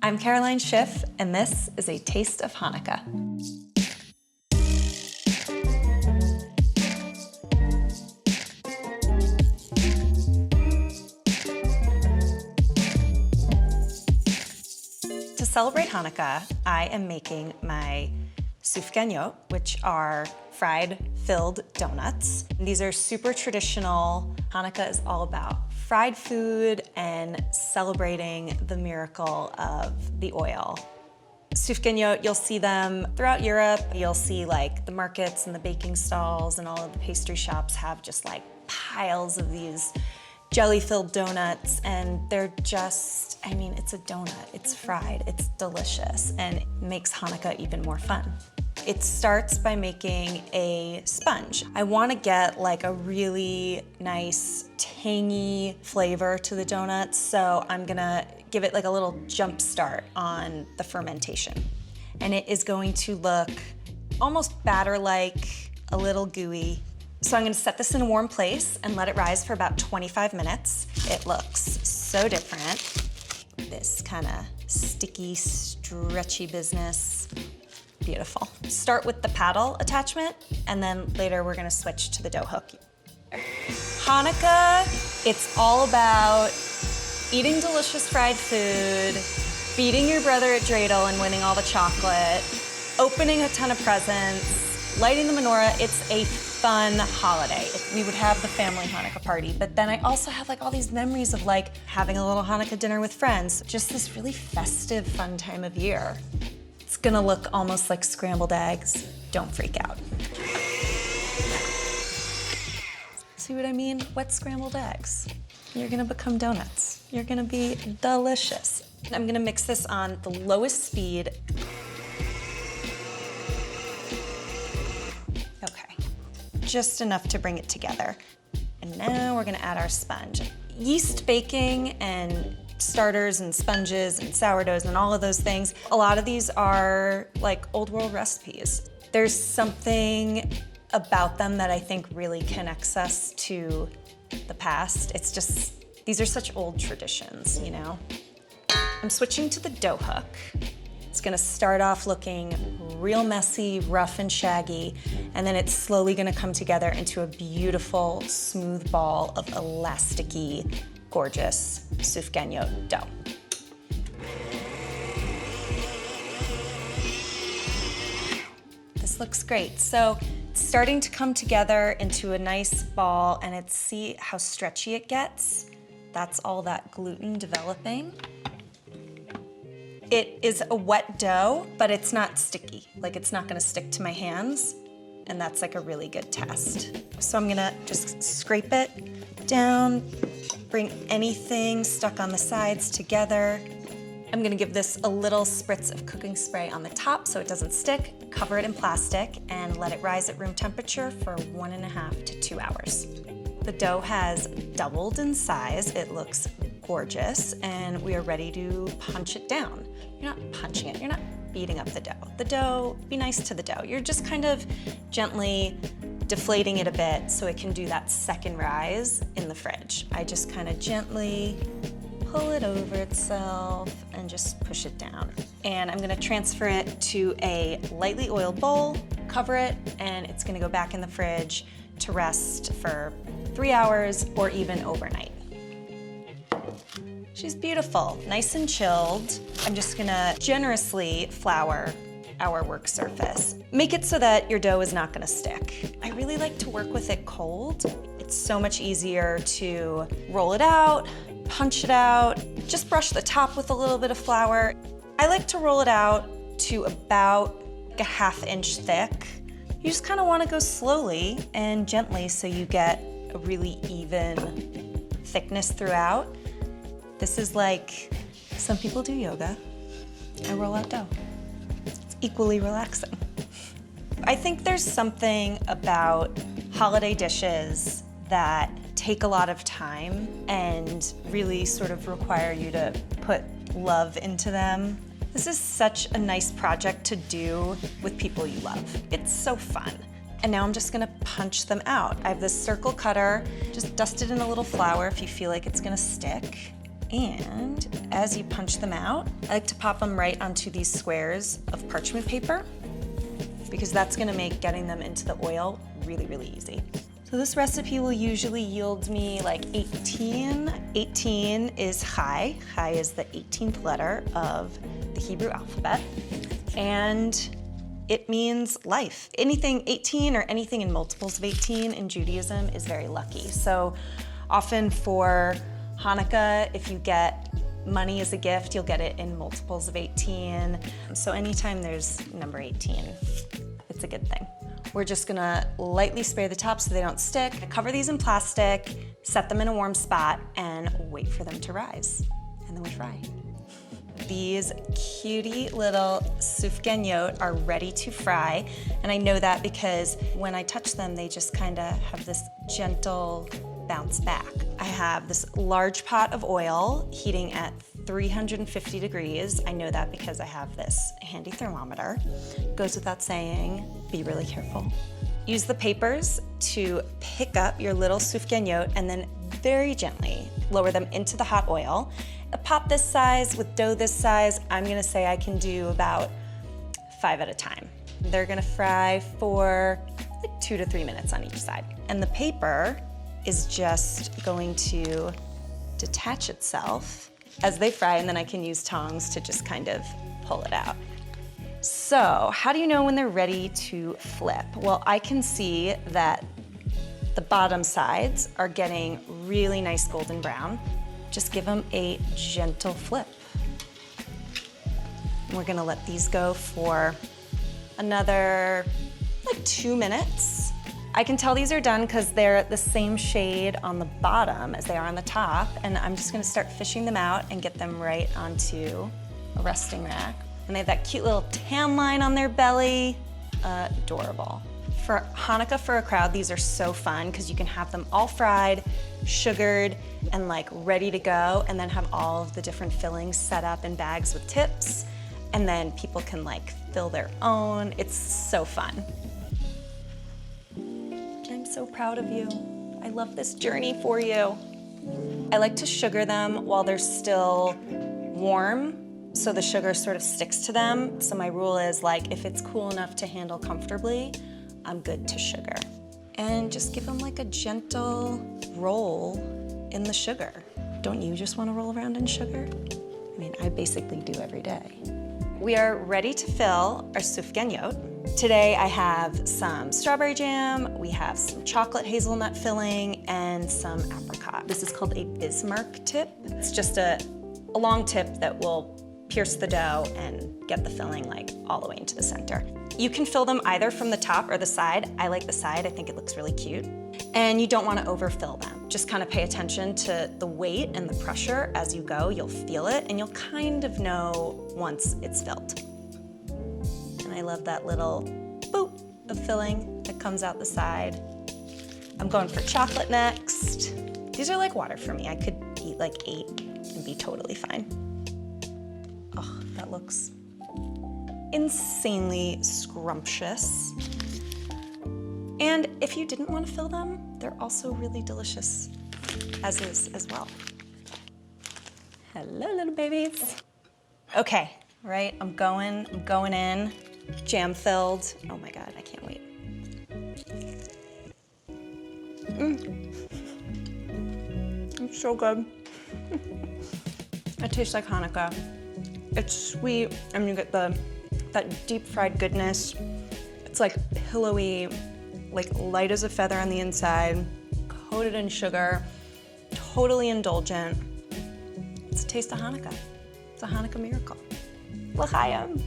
I'm Caroline Schiff, and this is a taste of Hanukkah. To celebrate Hanukkah, I am making my Sufganiyot, which are fried filled donuts. These are super traditional. Hanukkah is all about fried food and celebrating the miracle of the oil. Sufganiyot, you'll see them throughout Europe. You'll see like the markets and the baking stalls, and all of the pastry shops have just like piles of these jelly-filled donuts, and they're just, I mean, it's a donut, it's fried, it's delicious, and it makes Hanukkah even more fun. It starts by making a sponge. I want to get like a really nice, tangy flavor to the donuts, so I'm gonna give it like a little jump start on the fermentation. And it is going to look almost batter-like, a little gooey. So I'm gonna set this in a warm place and let it rise for about 25 minutes. It looks so different. This kind of sticky, stretchy business. Beautiful. Start with the paddle attachment, and then later we're gonna switch to the dough hook. Hanukkah, it's all about eating delicious fried food, feeding your brother at dreidel and winning all the chocolate, opening a ton of presents, lighting the menorah. It's a fun holiday. We would have the family Hanukkah party, but then I also have like all these memories of like having a little Hanukkah dinner with friends. Just this really festive, fun time of year. It's gonna look almost like scrambled eggs. Don't freak out. See what I mean? Wet scrambled eggs. You're gonna become donuts. You're gonna be delicious. I'm gonna mix this on the lowest speed. Okay, just enough to bring it together. And now we're gonna add our sponge. Yeast baking and starters and sponges and sourdoughs and all of those things, a lot of these are like old world recipes. There's something about them that I think really connects us to the past. It's just, these are such old traditions, you know? I'm switching to the dough hook. It's gonna start off looking real messy, rough and shaggy, and then it's slowly gonna come together into a beautiful, smooth ball of elasticy, gorgeous Sufganiyot dough. This looks great. So it's starting to come together into a nice ball, and see how stretchy it gets? That's all that gluten developing. It is a wet dough, but it's not sticky. Like, it's not gonna stick to my hands, and that's like a really good test. So I'm gonna just scrape it down, bring anything stuck on the sides together. I'm gonna give this a little spritz of cooking spray on the top so it doesn't stick, cover it in plastic, and let it rise at room temperature for 1.5 to 2 hours. The dough has doubled in size. It looks gorgeous, and we are ready to punch it down. You're not punching it, you're not beating up the dough. The dough, be nice to the dough. You're just kind of gently deflating it a bit so it can do that second rise in the fridge. I just kind of gently pull it over itself and just push it down. And I'm gonna transfer it to a lightly oiled bowl, cover it, and it's gonna go back in the fridge to rest for 3 hours or even overnight. She's beautiful, nice and chilled. I'm just gonna generously flour our work surface. Make it so that your dough is not gonna stick. I really like to work with it cold. It's so much easier to roll it out, punch it out, just brush the top with a little bit of flour. I like to roll it out to about a 1/2 inch thick. You just kind of want to go slowly and gently so you get a really even thickness throughout. This is like, some people do yoga. I roll out dough. It's equally relaxing. I think there's something about holiday dishes that take a lot of time and really sort of require you to put love into them. This is such a nice project to do with people you love. It's so fun. And now I'm just gonna punch them out. I have this circle cutter, just dust it in a little flour if you feel like it's gonna stick. And as you punch them out, I like to pop them right onto these squares of parchment paper because that's gonna make getting them into the oil really, really easy. So this recipe will usually yield me like 18. 18 is Chai. Chai is the 18th letter of the Hebrew alphabet. And it means life. Anything 18 or anything in multiples of 18 in Judaism is very lucky. So often for Hanukkah, if you get money as a gift, you'll get it in multiples of 18. So anytime there's number 18, it's a good thing. We're just gonna lightly spray the top so they don't stick. Cover these in plastic, set them in a warm spot, and wait for them to rise. And then we fry. These cutie little Sufganiyot are ready to fry. And I know that because when I touch them, they just kind of have this gentle bounce back. I have this large pot of oil heating at 350 degrees. I know that because I have this handy thermometer. Goes without saying, be really careful. Use the papers to pick up your little Sufganiyot and then very gently lower them into the hot oil. A pot this size with dough this size, I'm gonna say I can do about 5 at a time. They're gonna fry for like 2 to 3 minutes on each side. And the paper is just going to detach itself as they fry, and then I can use tongs to just kind of pull it out. So how do you know when they're ready to flip? Well, I can see that the bottom sides are getting really nice golden brown. Just give them a gentle flip. And we're gonna let these go for another like 2 minutes. I can tell these are done because they're the same shade on the bottom as they are on the top, and I'm just gonna start fishing them out and get them right onto a resting rack. And they have that cute little tan line on their belly. Adorable. For Hanukkah for a crowd, these are so fun because you can have them all fried, sugared, and like ready to go, and then have all of the different fillings set up in bags with tips, and then people can like fill their own. It's so fun. I'm so proud of you. I love this journey for you. I like to sugar them while they're still warm, so the sugar sort of sticks to them. So my rule is like, if it's cool enough to handle comfortably, I'm good to sugar. And just give them like a gentle roll in the sugar. Don't you just want to roll around in sugar? I mean, I basically do every day. We are ready to fill our Sufganiyot. Today I have some strawberry jam, we have some chocolate hazelnut filling, and some apricot. This is called a Bismarck tip. It's just a long tip that will pierce the dough and get the filling like all the way into the center. You can fill them either from the top or the side. I like the side, I think it looks really cute. And you don't want to overfill them. Just kind of pay attention to the weight and the pressure as you go. You'll feel it and you'll kind of know once it's filled. And I love that little boop of filling that comes out the side. I'm going for chocolate next. These are like water for me. I could eat like 8 and be totally fine. Oh, that looks insanely scrumptious. And if you didn't want to fill them, they're also really delicious as is as well. Hello, little babies. Okay, right, I'm going in. Jam filled. Oh my God, I can't wait. It's so good. It tastes like Hanukkah. It's sweet, and you get that deep fried goodness. It's like pillowy, like light as a feather on the inside, coated in sugar, totally indulgent. It's a taste of Hanukkah. It's a Hanukkah miracle. L'chaim.